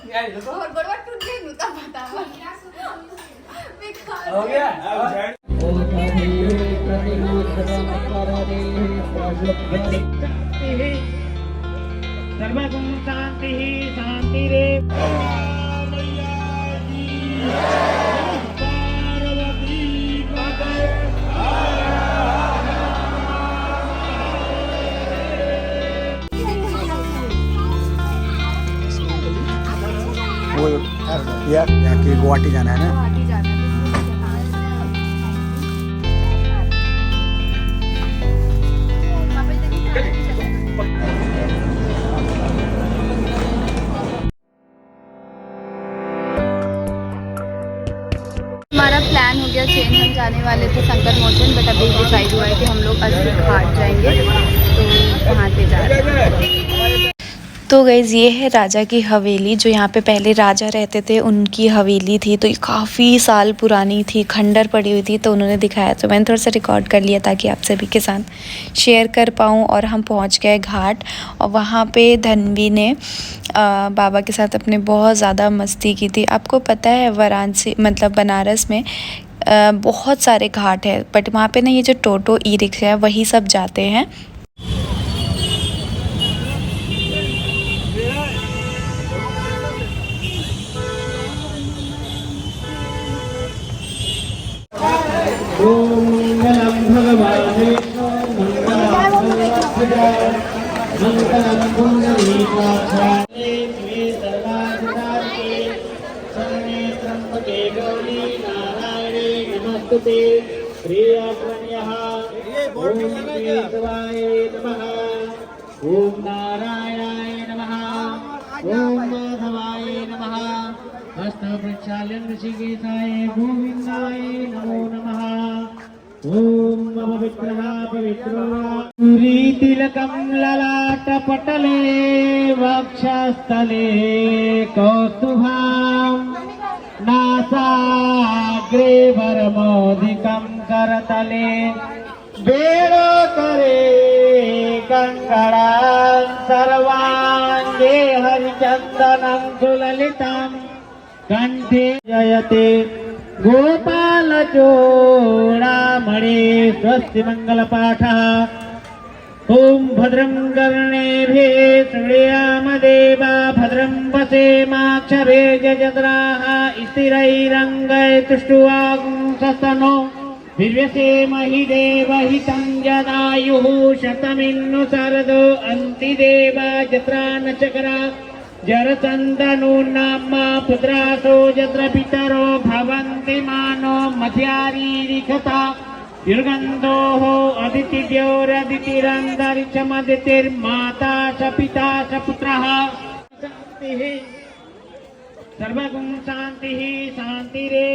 और बड़वा टूट गई नु तब बता हो गया सर्वगुण शांति शांति रे वो यार यहाँ की गुवाहाटी जाना है ना। हमारा प्लान हो गया चेंज, हम जाने वाले थे संकट मोचन, बट अभी डिसाइड हुआ है कि हम लोग असली घाट जाएंगे, तो वहाँ पे जा रहे हैं। तो गाइज़ ये है राजा की हवेली, जो यहाँ पे पहले राजा रहते थे उनकी हवेली थी, तो ये काफ़ी साल पुरानी थी, खंडर पड़ी हुई थी, तो उन्होंने दिखाया, तो मैंने थोड़ा सा रिकॉर्ड कर लिया ताकि आप सभी के साथ शेयर कर पाऊँ। और हम पहुँच गए घाट, और वहाँ पे धन्वी ने बाबा के साथ अपने बहुत ज़्यादा मस्ती की थी। आपको पता है वाराणसी मतलब बनारस में बहुत सारे घाट है, बट वहाँ पे ना ये जो टोटो ई रिक्शा है वही सब जाते हैं। मंगलम भगवाने मंगलम पुंडरीकाक्षाय श्री सर्वाधिकारिणे शरणे त्र्यंबके गौरी नारायणे नमस्तुते प्रियप्रणयः ओम केशवाय नमः ओम नारायणाय नमः ओम माधवाय नमः हस्तप्रक्षालन ऋषिकेशाय गोविंदाय नमो नमः ओम मम विग्रह पवित्रो तिलकं ललाटपटले वक्षस्थले कौस्तुभां नासाग्रे वरमोदिकं करतले वेणोत्तरे कंकणां सर्वाङ्गे हरिचन्दनं सुललितं कंठे जयते गोपालचूडामणि स्वस्ति मंगलपाठः ओम भद्रं कर्णेभिः शृणुयामदेवा भद्रं पश्येमाक्षभिर्यजत्राः स्थिरैरङ्गैस्तुष्टुवांसस्तनो दिव्यसेमहि देवहितं जदायुः शतमिन्नु शरदो अन्तिदेवा जत्रा न चक्रा जरचन्दनो नाम पुत्रासो यत्र पितरो भवन्ति मानो मध्यारीरिखता दीर्घन्धोः अदितिद्योरदितिरन्तरिक्षमदितिर्माता च पिता च पुत्रः शान्तिः सर्वगुण शान्तिः शान्तिरे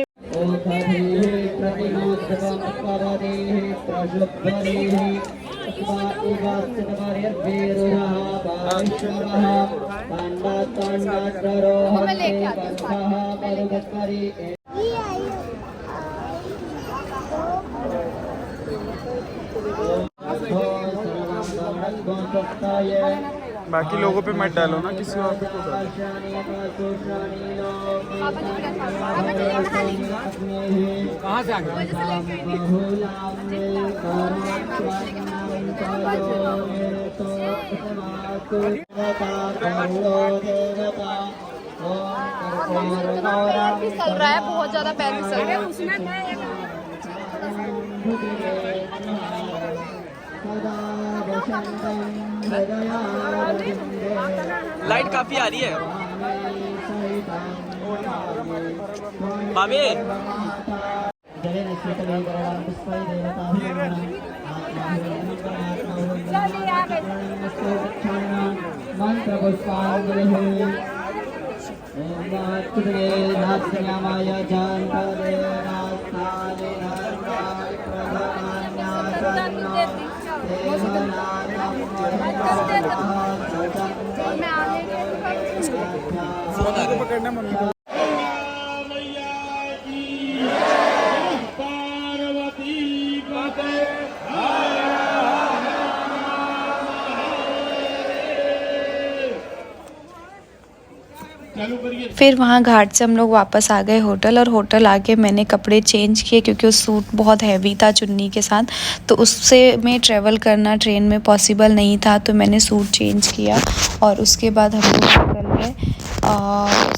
बाकी लोगों पे मत डालो ना, किसी और पे कहाँ से आ गए? फिसल रहा है, बहुत ज्यादा पैर फिसल रहे हैं उसमें। लाइट काफी आ रही है मामी। मंत्र पुष्पांजलि नाथ्यमाय जानपदे नास्थाने धर्माय प्रधानान्यासन्नो फोन पकड़ना मम्मी को। फिर वहाँ घाट से हम लोग वापस आ गए होटल, और होटल आके मैंने कपड़े चेंज किए क्योंकि वो सूट बहुत हैवी था चुन्नी के साथ, तो उससे में ट्रैवल करना ट्रेन में पॉसिबल नहीं था, तो मैंने सूट चेंज किया और उसके बाद हम लोग निकल गए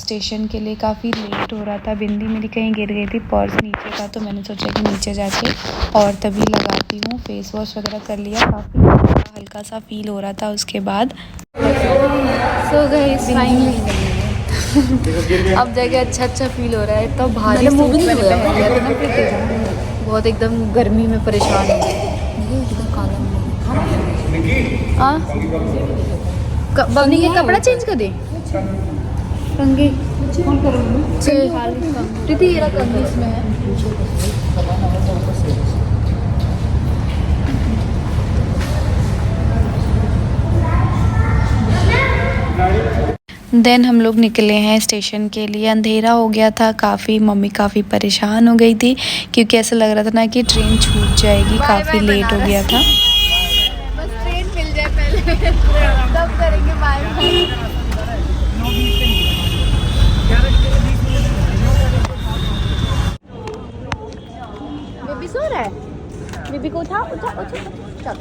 स्टेशन के लिए। काफ़ी लेट हो रहा था, बिंदी मेरी कहीं गिर गई थी, पर्स नीचे था, तो मैंने सोचा कि नीचे जाके और तभी लगाती हूँ। फेस वॉश वगैरह कर लिया, काफ़ी हल्का सा फील हो रहा था उसके बाद। सो गाइस फाइनली अब जाके अच्छा फील हो रहा है। तो भारी सूट मैंने पहन लिया था ना, फिर बहुत एकदम गर्मी में परेशान हो गई। बबनी के कपड़ा चेंज कर दे कंगी प्रीति, ये कंगी इसमें है। देन हम लोग निकले हैं स्टेशन के लिए। अंधेरा हो गया था काफ़ी, मम्मी काफ़ी परेशान हो गई थी क्योंकि ऐसा लग रहा था ना कि ट्रेन छूट जाएगी, काफ़ी लेट हो गया था। बस ट्रेन मिल जाए पहले तब करेंगे बाय बाय। बेबी सो रहा है, बेबी को उठा उठा उठा चल।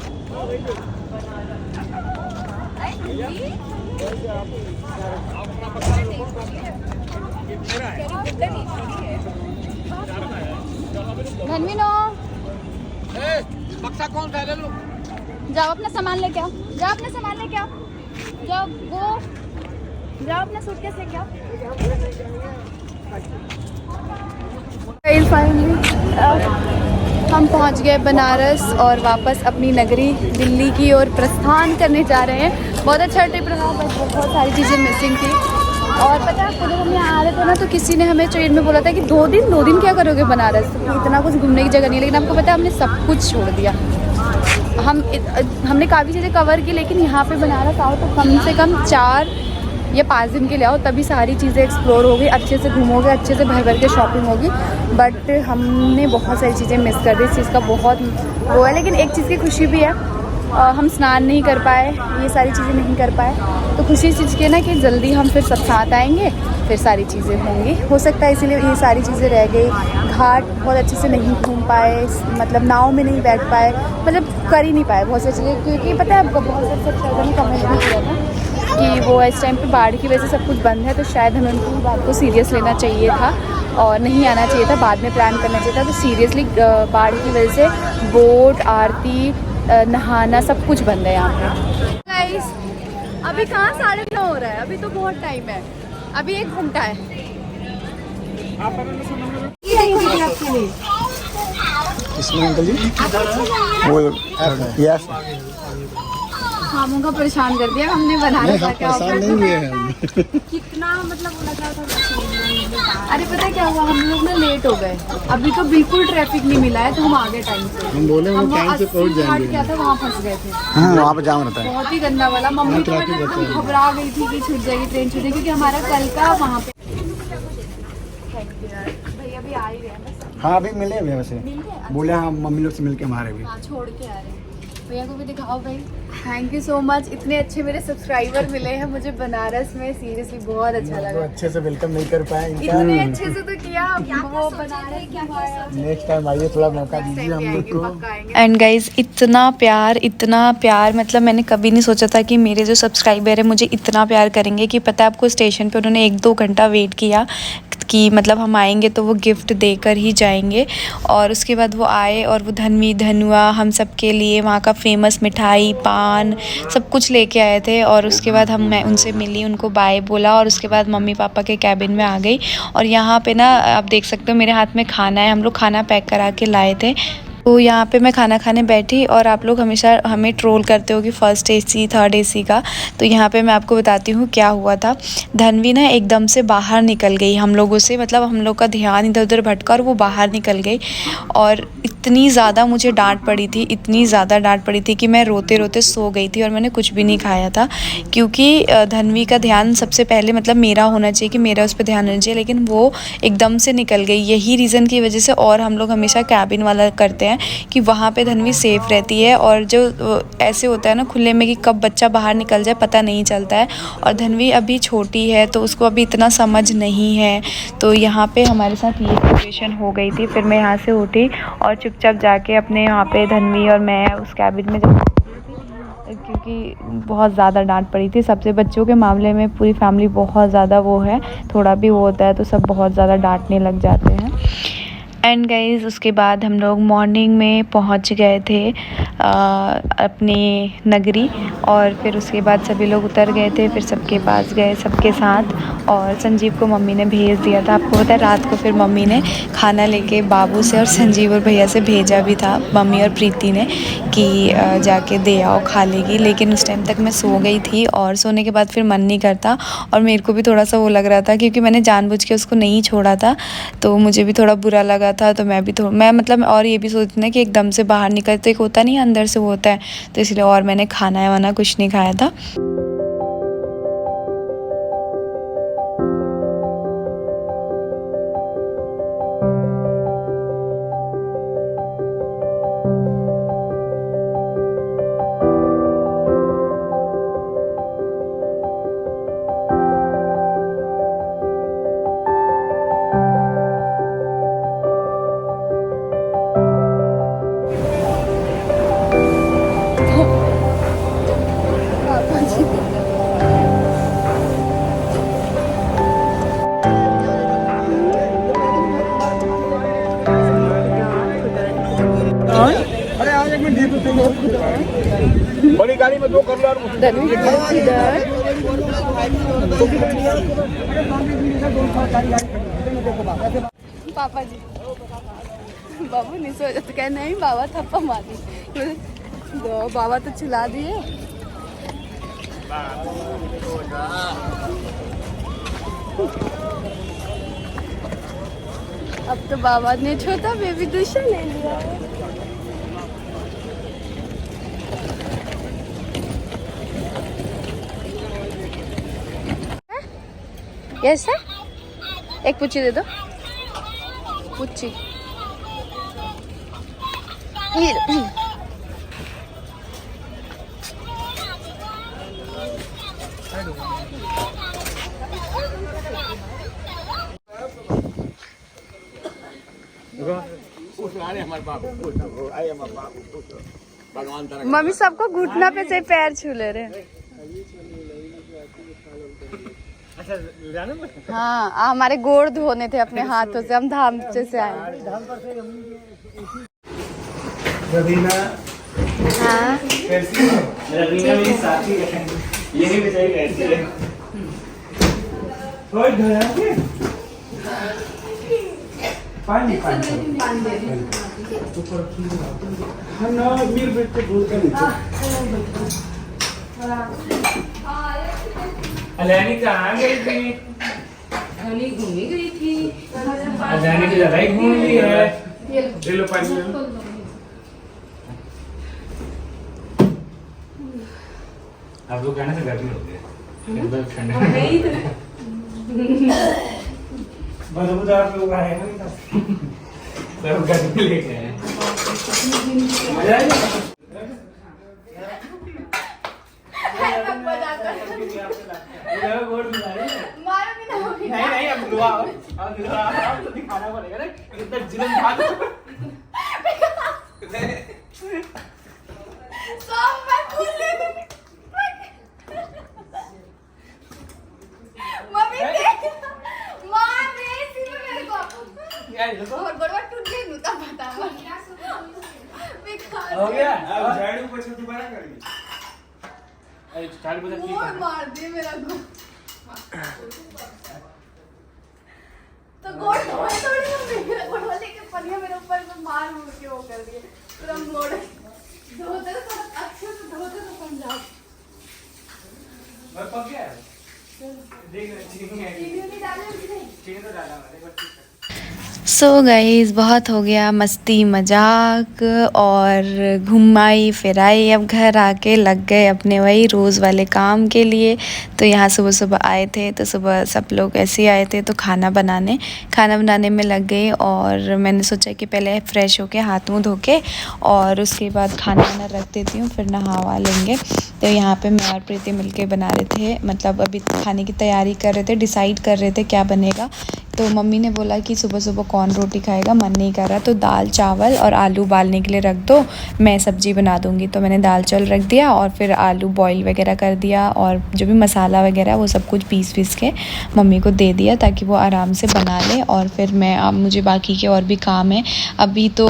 धनवीनो बक्सा कौन सा ले लो? जाओ अपना सामान लेके आओ, जाओ अपना सामान लेके आओ, जाओ वो जाओ अपना सूटकेस लेके आओ। हम पहुंच गए बनारस और वापस अपनी नगरी दिल्ली की ओर प्रस्थान करने जा रहे हैं। बहुत अच्छा ट्रिप रहा, बस बहुत सारी चीज़ें मिसिंग थी। और पता है जब हम यहाँ आ रहे थे ना, तो किसी ने हमें ट्रेन में बोला था कि दो दिन क्या करोगे बनारस, इतना कुछ घूमने की जगह नहीं। लेकिन आपको पता है हमने सब कुछ छोड़ दिया। हमने काफ़ी चीज़ें कवर की, लेकिन यहाँ पे बनारस आओ तो कम से कम 4 या 5 दिन के लिए आओ, तभी सारी चीज़ें एक्सप्लोर होगी, अच्छे से घूमोगे, अच्छे से भर के शॉपिंग होगी। बट हमने बहुत सारी चीज़ें मिस कर दी, इस चीज़ का बहुत वो है। लेकिन एक चीज़ की खुशी भी है, हम स्नान नहीं कर पाए, ये सारी चीज़ें नहीं कर पाए, तो खुशी इस चीज़ की है ना कि जल्दी हम फिर सब साथ आएंगे, फिर सारी चीज़ें होंगी। हो सकता है इसीलिए ये सारी चीज़ें रह गई। घाट बहुत अच्छे से नहीं घूम पाए, मतलब नाव में नहीं बैठ पाए, मतलब कर ही नहीं पाए बहुत सारी चीज़ें, क्योंकि पता है आपको बहुत सारे कमेंट भी किया था कि वो इस टाइम पे बाढ़ की वजह से सब कुछ बंद है, तो शायद हमें उनकी बात को सीरियस लेना चाहिए था और नहीं आना चाहिए था, बाद में प्लान करना चाहिए था। तो सीरियसली बाढ़ की वजह से बोट, आरती, नहाना सब कुछ बंद है यहाँ पे। गाइस अभी कहाँ 9:30 हो रहा है, अभी तो बहुत टाइम है, अभी 1 घंटा है। इसमें अंकल जी वो यस हमों का परेशान कर दिया हमने, बनाने का क्या परेशान नहीं हुए हम। कितना मतलब वो लगा था। अरे पता है क्या हुआ, हम लोग ना लेट हो गए, अभी तो बिल्कुल ट्रैफिक नहीं मिला है, तो हम आ गए टाइम से। हम बोले वो टाइम से पहुंच जाएंगे, क्या था वहाँ फंस गए थे। हाँ वहाँ पे जाम रहता है, बहुत ही गंदा वाला। मम्मी तो मतलब घबरा गई थी कि छूट जाएगी ट्रेन, छूट जाएगी, क्योंकि हमारा कल का वहाँ पे भैया भी आ ही रहे हैं। हाँ अभी मिले हुए वैसे, बोले हाँ मम्मी लोग से मिलके हमारे भी छोड़ के आ रहे हैं। भैया को भी दिखाओ भाई। थैंक यू सो मच, इतने अच्छे मेरे सब्सक्राइबर मिले हैं मुझे बनारस में, सीरियसली बहुत अच्छा लगा। अच्छे से वेलकम नहीं कर पाए इनका, इतने अच्छे से तो किया वो बनारस। नेक्स्ट टाइम आइए, थोड़ा मौका दीजिए हम लोग को। एंड गाइज इतना प्यार मतलब मैंने कभी नहीं सोचा था कि मेरे जो सब्सक्राइबर है मुझे इतना प्यार करेंगे, कि पता है आपको स्टेशन पे उन्होंने 1-2 घंटा वेट किया कि मतलब हम आएंगे तो वो गिफ्ट देकर ही जाएंगे। और उसके बाद वो आए और वो धनवी धनुआ हम सब के लिए वहाँ का फेमस मिठाई, पान सब कुछ लेके आए थे। और उसके बाद मैं उनसे मिली, उनको बाय बोला, और उसके बाद मम्मी पापा के कैबिन में आ गई। और यहाँ पे ना आप देख सकते हो मेरे हाथ में खाना है, हम लोग खाना पैक करा के लाए थे। तो यहाँ पे मैं खाना खाने बैठी, और आप लोग हमेशा हमें ट्रोल करते हो कि फर्स्ट AC 3rd AC का, तो यहाँ पे मैं आपको बताती हूँ क्या हुआ था। धनवी ना एकदम से बाहर निकल गई हम लोगों से, मतलब हम लोग का ध्यान इधर उधर भटका और वो बाहर निकल गई। और इतनी ज़्यादा मुझे डांट पड़ी थी, इतनी ज़्यादा डांट पड़ी थी कि मैं रोते रोते सो गई थी और मैंने कुछ भी नहीं खाया था, क्योंकि धन्वी का ध्यान सबसे पहले मतलब मेरा होना चाहिए कि मेरा उस पर ध्यान होना चाहिए, लेकिन वो एकदम से निकल गई। यही रीज़न की वजह से, और हम लोग हमेशा कैबिन वाला करते हैं कि वहाँ पे धन्वी सेफ़ रहती है, और जो ऐसे होता है ना खुले में कि कब बच्चा बाहर निकल जाए पता नहीं चलता है। और धन्वी अभी छोटी है तो उसको अभी इतना समझ नहीं है, तो यहाँ पे हमारे साथ ये सिचुएशन हो गई थी। फिर मैं यहाँ से उठी और चुपचाप जाके अपने यहाँ पे धन्वी और मैं उस कैबिन में क्योंकि बहुत ज़्यादा डांट पड़ी थी। सबसे बच्चों के मामले में पूरी फैमिली बहुत ज़्यादा वो है, थोड़ा भी वो होता है तो सब बहुत ज़्यादा डांटने लग जाते हैं। एंड गाइज़ उसके बाद हम लोग मॉर्निंग में पहुंच गए थे अपनी नगरी, और फिर उसके बाद सभी लोग उतर गए थे, फिर सबके पास गए सबके साथ, और संजीव को मम्मी ने भेज दिया था। आपको पता है रात को फिर मम्मी ने खाना लेके बाबू से और संजीव और भैया से भेजा भी था, मम्मी और प्रीति ने, कि जाके दे आओ खा लेगी, लेकिन उस टाइम तक मैं सो गई थी और सोने के बाद फिर मन नहीं करता, और मेरे को भी थोड़ा सा वो लग रहा था क्योंकि मैंने जानबूझ के उसको नहीं छोड़ा था, तो मुझे भी थोड़ा बुरा लगा था। तो मैं मतलब और ये भी सोचती ना कि एकदम से बाहर निकल तो एक होता नहीं अंदर से वो होता है, तो इसलिए और मैंने खाना वाना कुछ नहीं खाया था। बड़ी गाड़ी में दो कर लो। पापा जी बाबू नहीं सो जाते, कह नहीं बाबा थप्पा मारी दो, बाबा तो चिल्ला दिए। अब तो बाबा ने छोटा बेबी दूसरा ले लिया है। यस है, एक पुच्ची दे दो, पुच्ची। मम्मी सबको घुटना पे से पैर छू ले रहे। हाँ हमारे गोड़ धोने थे अपने हाथों से, हम धाम से आए। हाँ मेरी साथी है, यही बेचारी रहती है। पानी मेरे बेटे भूल कर अलानी कहाँ गई थी? अलानी घूमी गई थी। अलानी की ज्यादा ही घूम ली है। ले लो पानी ले लो। आप लोग कहने से गर्मी हो गई, एकदम ठंडा। मधुदार लोग आए हैं, सब गर्मी लेके आए। मजा आया? नहीं अब दुआ तो दिखाना पड़ेगा ना कितना जुल्म था। और बड़वा टूट गई नु तब बता हो गया अब झाड़ू पोछा दोबारा करेंगे। अरे झाड़ू पोछा ठीक है, मार दे मेरा को तो गोड़ धोए थोड़ी ना, मेरा गोड़ लेके पनिया मेरे ऊपर से मार मुड़ के वो कर दिए पूरा मोड़ धोते तो अच्छे से धोते तो समझा। मैं पक गया देख रहे चीनी है, चीनी नहीं डाले, चीनी तो डाला मैंने, बस ठीक है। सो गाइस बहुत हो गया मस्ती मजाक और घुमाई फिराई। अब घर आके लग गए अपने वही रोज़ वाले काम के लिए। तो यहाँ सुबह सुबह आए थे, तो सुबह सब लोग ऐसे ही आए थे, तो खाना बनाने में लग गए। और मैंने सोचा कि पहले फ्रेश होके हाथ मुँह धो के और उसके बाद खाना वाना रख देती हूँ, फिर नहावा लेंगे। तो यहाँ पे मैं और प्रीति मिलके बना रहे थे, मतलब अभी खाने की तैयारी कर रहे थे, डिसाइड कर रहे थे क्या बनेगा। तो मम्मी ने बोला कि सुबह सुबह कौन रोटी खाएगा, मन नहीं कर रहा, तो दाल चावल और आलू उबालने के लिए रख दो, मैं सब्ज़ी बना दूँगी। तो मैंने दाल चावल रख दिया और फिर आलू बॉईल वगैरह कर दिया और जो भी मसाला वगैरह वो सब कुछ पीस के मम्मी को दे दिया ताकि वो आराम से बना ले। और फिर मैं अब मुझे बाकी के और भी काम है अभी, तो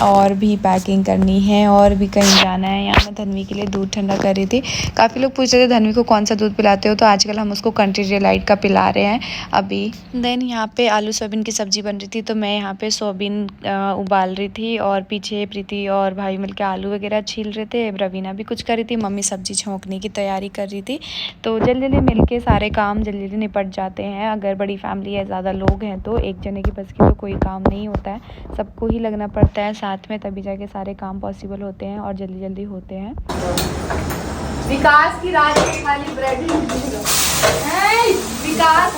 और भी पैकिंग करनी है और भी कहीं जाना है। यहाँ मैं धनवी के लिए दूध ठंडा कर रही थी। काफ़ी लोग पूछ रहे थे धनवी को कौन सा दूध पिलाते हो, तो आजकल हम उसको कंट्री डिलाइट का पिला रहे हैं अभी। देन यहाँ पे आलू सोयाबीन की सब्ज़ी बन रही थी, तो मैं यहाँ पे सोयाबीन उबाल रही थी और पीछे प्रीति और भाई मिलकर आलू वगैरह छील रहे थे। रवीना भी कुछ कर रही थी, मम्मी सब्ज़ी छौंकने की तैयारी कर रही थी। तो जल्दी जल्दी मिल के सारे काम जल्दी जल्दी निपट जाते हैं। अगर बड़ी फैमिली है, ज़्यादा लोग हैं, तो एक जने की बस की तो कोई काम नहीं होता है, सबको ही लगना पड़ता है साथ में, तभी जाके सारे काम पॉसिबल होते हैं और जल्दी जल्दी होते हैं। विकास की रात में खाली ब्रेड ही है। विकास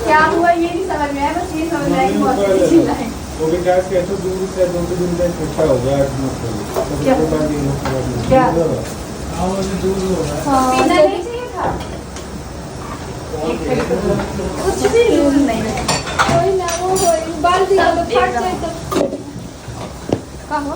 क्या हुआ ये नहीं समझ में आया, बस ये समझ में आया कि बहुत चिल्ला है। वो विकास कैसे दूर से 2 दिन इकट्ठा हो गया क्या क्या पीना नहीं चाहिए था, कुछ भी रूल नहीं है। कोई ना वो बाल दिया तो फट जाए तो कहो।